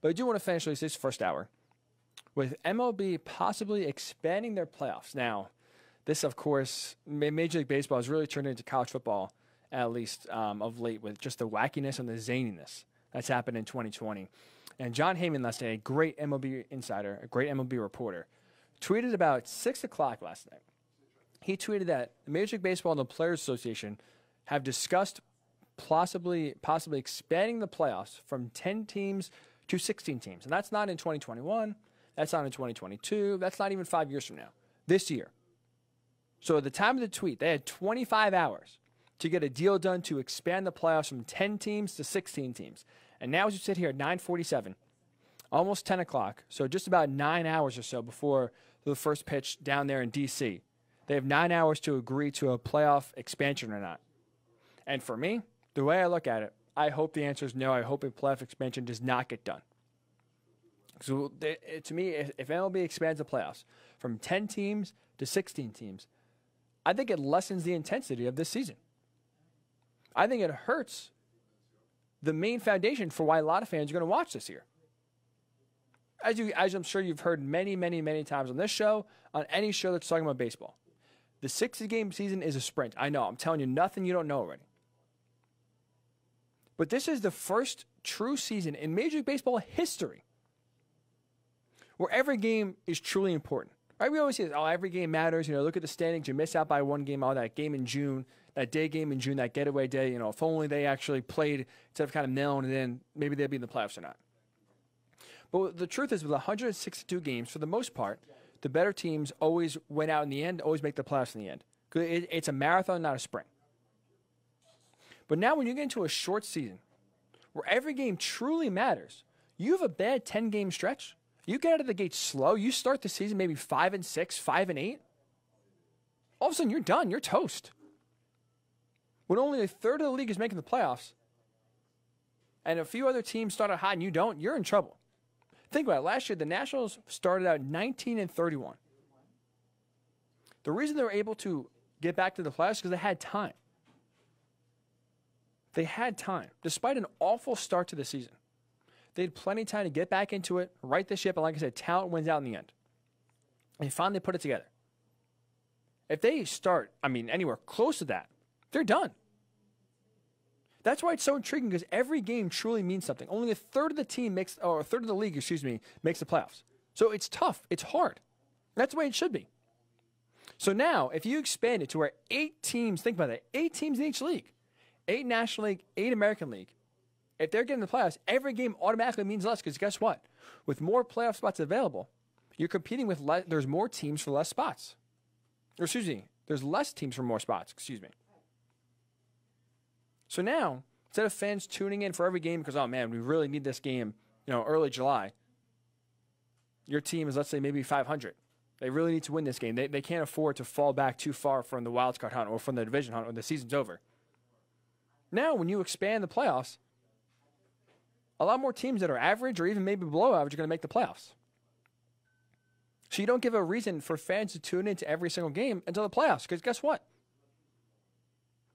But I do want to finish this first hour with MLB possibly expanding their playoffs. Now, this, of course, Major League Baseball has really turned into college football, at least of late, with just the wackiness and the zaniness that's happened in 2020. And John Heyman last night, a great MLB insider, a great MLB reporter, tweeted about 6 o'clock last night. He tweeted that the Major League Baseball and the Players Association have discussed possibly expanding the playoffs from 10 teams to 16 teams. And that's not in 2021. That's not in 2022. That's not even 5 years from now. This year. So at the time of the tweet, they had 25 hours to get a deal done to expand the playoffs from 10 teams to 16 teams. And now as you sit here at 9:47, almost 10 o'clock, so just about 9 hours or so before the first pitch down there in D.C., they have 9 hours to agree to a playoff expansion or not. And for me, the way I look at it, I hope the answer is no. I hope a playoff expansion does not get done. So to me, if MLB expands the playoffs from 10 teams to 16 teams, I think it lessens the intensity of this season. I think it hurts the main foundation for why a lot of fans are going to watch this year. As I'm sure you've heard many, many, many times on this show, on any show that's talking about baseball, the 60-game season is a sprint. I know. I'm telling you nothing you don't know already. But this is the first true season in Major League Baseball history where every game is truly important. Right? We always say, oh, every game matters. You know, look at the standings. You miss out by one game. Oh, that game in June, that day game in June, that getaway day. You know, if only they actually played instead of kind of nailing it in, maybe they'd be in the playoffs or not. But the truth is, with 162 games, for the most part, the better teams always win out in the end, always make the playoffs in the end. It's a marathon, not a sprint. But now when you get into a short season where every game truly matters, you have a bad 10-game stretch. You get out of the gate slow. You start the season maybe 5-6, 5-8. All of a sudden, you're done. You're toast. When only a third of the league is making the playoffs, and a few other teams start out hot and you don't, you're in trouble. Think about it. Last year, the Nationals started out 19-31. The reason they were able to get back to the playoffs is because they had time. They had time. Despite an awful start to the season, they had plenty of time to get back into it, right the ship, and like I said, talent wins out in the end. And they finally put it together. If they start, anywhere close to that, they're done. That's why it's so intriguing, because every game truly means something. Only a third of the team makes, or a third of the league, makes the playoffs. So it's tough. It's hard. That's the way it should be. So now, if you expand it to where 8 teams, think about that, 8 teams in each league, 8 National League, 8 American League, if they're getting the playoffs, every game automatically means less, because guess what? With more playoff spots available, you're competing with there's more teams for less spots. Or there's less teams for more spots, So now, instead of fans tuning in for every game because, oh man, we really need this game, early July, your team is, let's say, maybe 500. They really need to win this game. They can't afford to fall back too far from the wild card hunt or from the division hunt or the season's over. Now, when you expand the playoffs, a lot more teams that are average or even maybe below average are going to make the playoffs. So you don't give a reason for fans to tune into every single game until the playoffs, because guess what?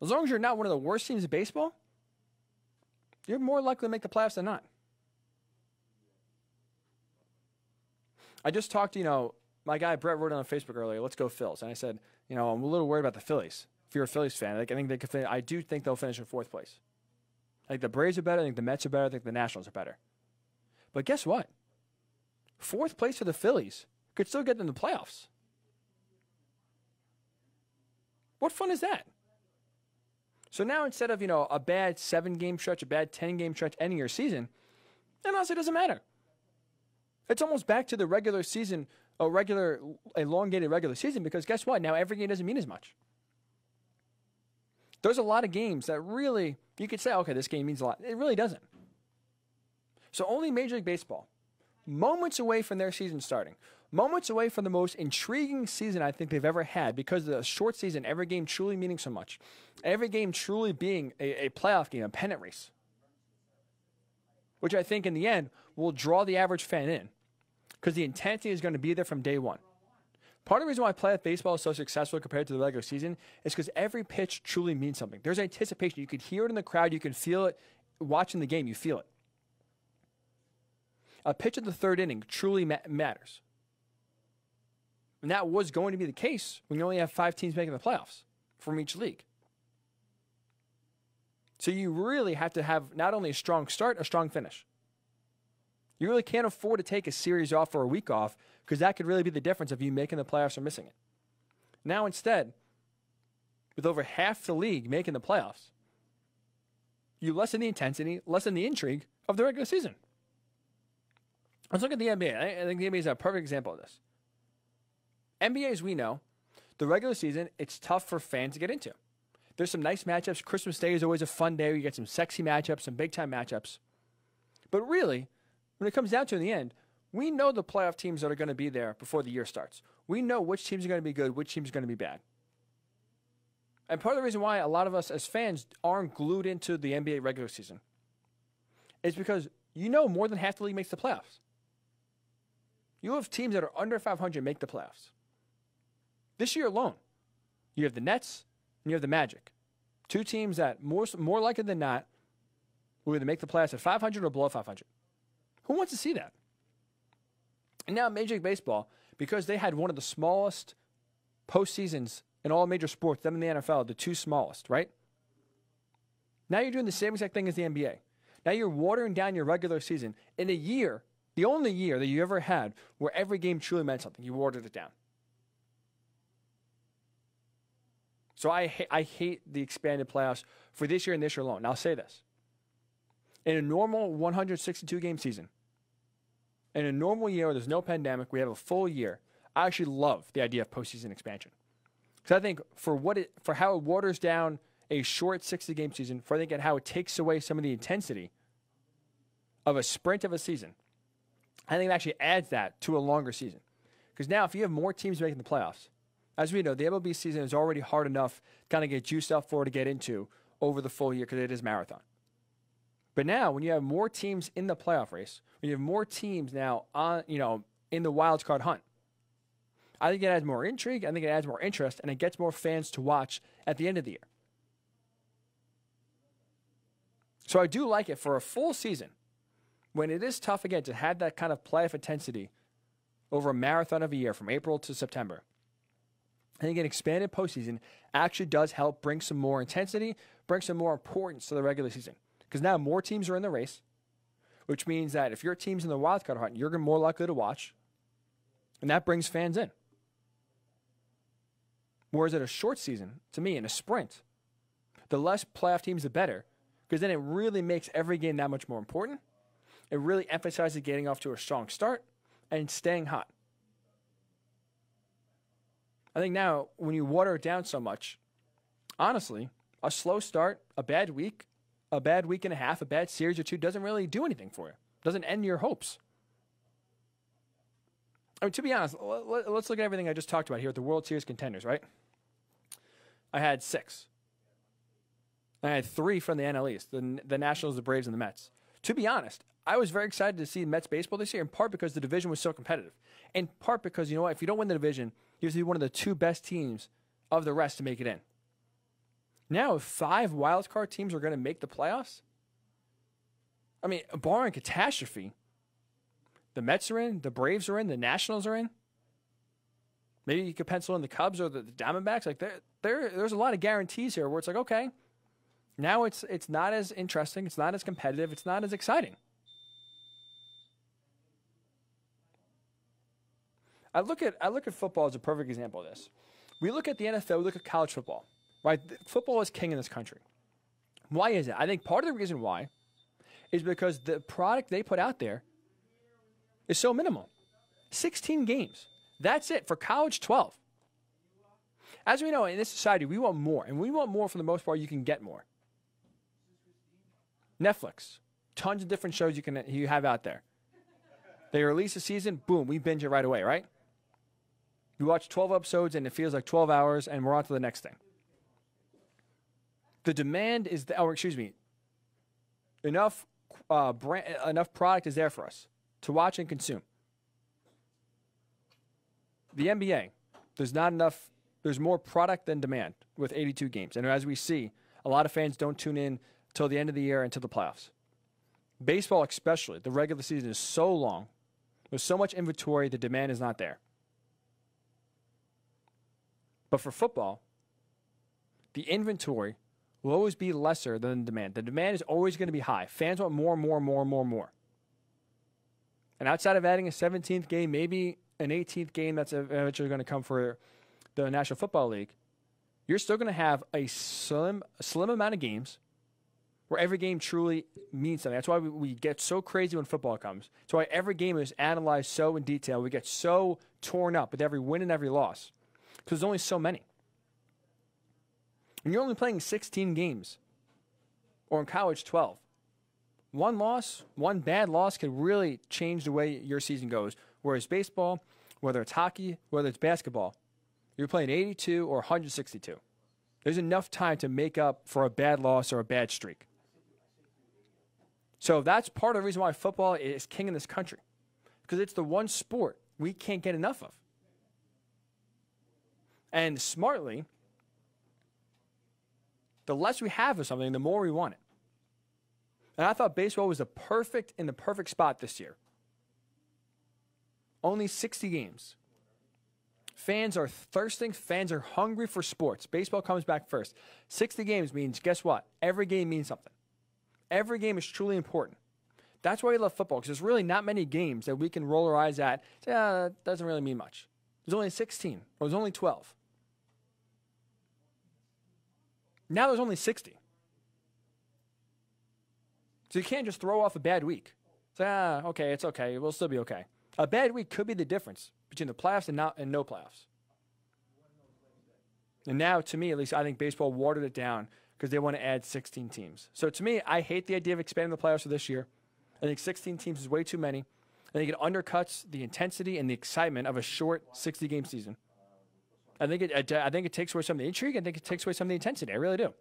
As long as you're not one of the worst teams in baseball, you're more likely to make the playoffs than not. I just talked to, my guy Brett wrote on Facebook earlier, let's go Phils. And I said, I'm a little worried about the Phillies. If you're a Phillies fan, I think they could I do think they'll finish in 4th place. I think the Braves are better. I think the Mets are better. I think the Nationals are better. But guess what? 4th place for the Phillies could still get them to the playoffs. What fun is that? So now instead of, a bad 7-game stretch, a bad 10-game stretch ending your season, it honestly doesn't matter. It's almost back to the regular season, elongated regular season, because guess what? Now every game doesn't mean as much. There's a lot of games that really, you could say, okay, this game means a lot. It really doesn't. So only Major League Baseball, moments away from their season starting, moments away from the most intriguing season I think they've ever had, because of the short season, every game truly meaning so much, every game truly being a playoff game, a pennant race, which I think in the end will draw the average fan in, because the intensity is going to be there from day one. Part of the reason why playoff baseball is so successful compared to the regular season is because every pitch truly means something. There's anticipation. You can hear it in the crowd. You can feel it watching the game. You feel it. a pitch in the third inning truly matters. And that was going to be the case when you only have 5 teams making the playoffs from each league. So you really have to have not only a strong start, a strong finish. You really can't afford to take a series off or a week off because that could really be the difference of you making the playoffs or missing it. Now instead, with over half the league making the playoffs, you lessen the intensity, lessen the intrigue of the regular season. Let's look at the NBA. I think the NBA is a perfect example of this. NBA, as we know, the regular season, it's tough for fans to get into. There's some nice matchups. Christmas Day is always a fun day. You get some sexy matchups, some big-time matchups. But really, when it comes down to it in the end, we know the playoff teams that are going to be there before the year starts. We know which teams are going to be good, which teams are going to be bad. And part of the reason why a lot of us as fans aren't glued into the NBA regular season is because you know more than half the league makes the playoffs. You have teams that are under 500 make the playoffs. This year alone, you have the Nets and you have the Magic. 2 teams that more likely than not will either make the playoffs at 500 or below 500. Who wants to see that? And now Major League Baseball, because they had one of the smallest postseasons in all major sports, them in the NFL, the 2 smallest, right? Now you're doing the same exact thing as the NBA. Now you're watering down your regular season in a year, the only year that you ever had where every game truly meant something. You watered it down. So I hate the expanded playoffs for this year and this year alone. Now I'll say this. In a normal 162-game season, in a normal year where there's no pandemic, we have a full year, I actually love the idea of postseason expansion. Because I think for how it waters down a short 60-game season, for I think how it takes away some of the intensity of a sprint of a season, I think it actually adds that to a longer season. Because now if you have more teams making the playoffs, as we know, the MLB season is already hard enough to kind of get juiced up for to get into over the full year because it is marathon. But now when you have more teams in the playoff race, when you have more teams now on, in the wild card hunt, I think it adds more intrigue, I think it adds more interest, and it gets more fans to watch at the end of the year. So I do like it for a full season when it is tough again to have that kind of playoff intensity over a marathon of a year from April to September. I think an expanded postseason actually does help bring some more intensity, bring some more importance to the regular season. Because now more teams are in the race, which means that if your team's in the wild card hunt, you're more likely to watch, and that brings fans in. Whereas at a short season, to me, in a sprint, the less playoff teams, the better, because then it really makes every game that much more important. It really emphasizes getting off to a strong start and staying hot. I think now, when you water it down so much, honestly, a slow start, a bad week and a half, a bad series or 2 doesn't really do anything for you. Doesn't end your hopes. I mean, to be honest, let's look at everything I just talked about here with the World Series contenders, right? I had 6. I had 3 from the NL East, the Nationals, the Braves, and the Mets. To be honest, I was very excited to see Mets baseball this year, in part because the division was so competitive. In part because, you know what, if you don't win the division, you have to be one of the 2 best teams of the rest to make it in. Now, if 5 wildcard teams are going to make the playoffs, I mean, barring catastrophe, the Mets are in, the Braves are in, the Nationals are in. Maybe you could pencil in the Cubs or the Diamondbacks. Like there's a lot of guarantees here where it's like, okay, now it's not as interesting, it's not as competitive, it's not as exciting. I look at football as a perfect example of this. We look at the NFL, we look at college football, right? Football is king in this country. Why is it? I think part of the reason why is because the product they put out there is so minimal. 16 games. That's it. For college, 12. As we know, in this society, we want more. And we want more for the most part. You can get more. Netflix. Tons of different shows you have out there. They release a season, boom, we binge it right away, right? We watch 12 episodes and it feels like 12 hours and we're on to the next thing. The demand is, enough product is there for us to watch and consume. The NBA, there's more product than demand with 82 games. And as we see, a lot of fans don't tune in till the end of the year and to the playoffs. Baseball especially, the regular season is so long. There's so much inventory, the demand is not there. But for football, the inventory will always be lesser than the demand. The demand is always going to be high. Fans want more, more, more, more, more. And outside of adding a 17th game, maybe an 18th game that's eventually going to come for the National Football League, you're still going to have a slim amount of games where every game truly means something. That's why we get so crazy when football comes. That's why every game is analyzed so in detail. We get so torn up with every win and every loss because there's only so many. And you're only playing 16 games, or in college, 12. One loss, one bad loss can really change the way your season goes. Whereas baseball, whether it's hockey, whether it's basketball, you're playing 82 or 162. There's enough time to make up for a bad loss or a bad streak. So that's part of the reason why football is king in this country, because it's the one sport we can't get enough of. And smartly, the less we have of something, the more we want it. And I thought baseball was in the perfect spot this year. Only 60 games. Fans are thirsting. Fans are hungry for sports. Baseball comes back first. 60 games means, guess what? Every game means something. Every game is truly important. That's why we love football, because there's really not many games that we can roll our eyes at. Say, that doesn't really mean much. There's only 16, or there's only 12. Now there's only 60. So you can't just throw off a bad week. Say, okay, it's okay. We'll still be okay. A bad week could be the difference between the playoffs and no playoffs. And now, to me, at least, I think baseball watered it down because they want to add 16 teams. So to me, I hate the idea of expanding the playoffs for this year. I think 16 teams is way too many. I think it undercuts the intensity and the excitement of a short 60-game season. I think it takes away some of the intrigue. I think it takes away some of the intensity. I really do.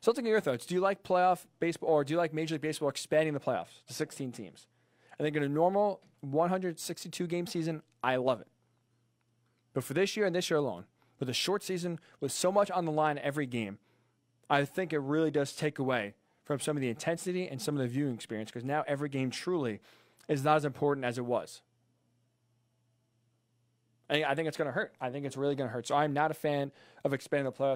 So let's look at your thoughts. Do you like playoff baseball, or do you like Major League Baseball expanding the playoffs to 16 teams? I think in a normal 162-game season, I love it. But for this year and this year alone, with a short season, with so much on the line every game, I think it really does take away from some of the intensity and some of the viewing experience, because now every game truly is not as important as it was. I think it's going to hurt. I think it's really going to hurt. So I'm not a fan of expanding the playoffs.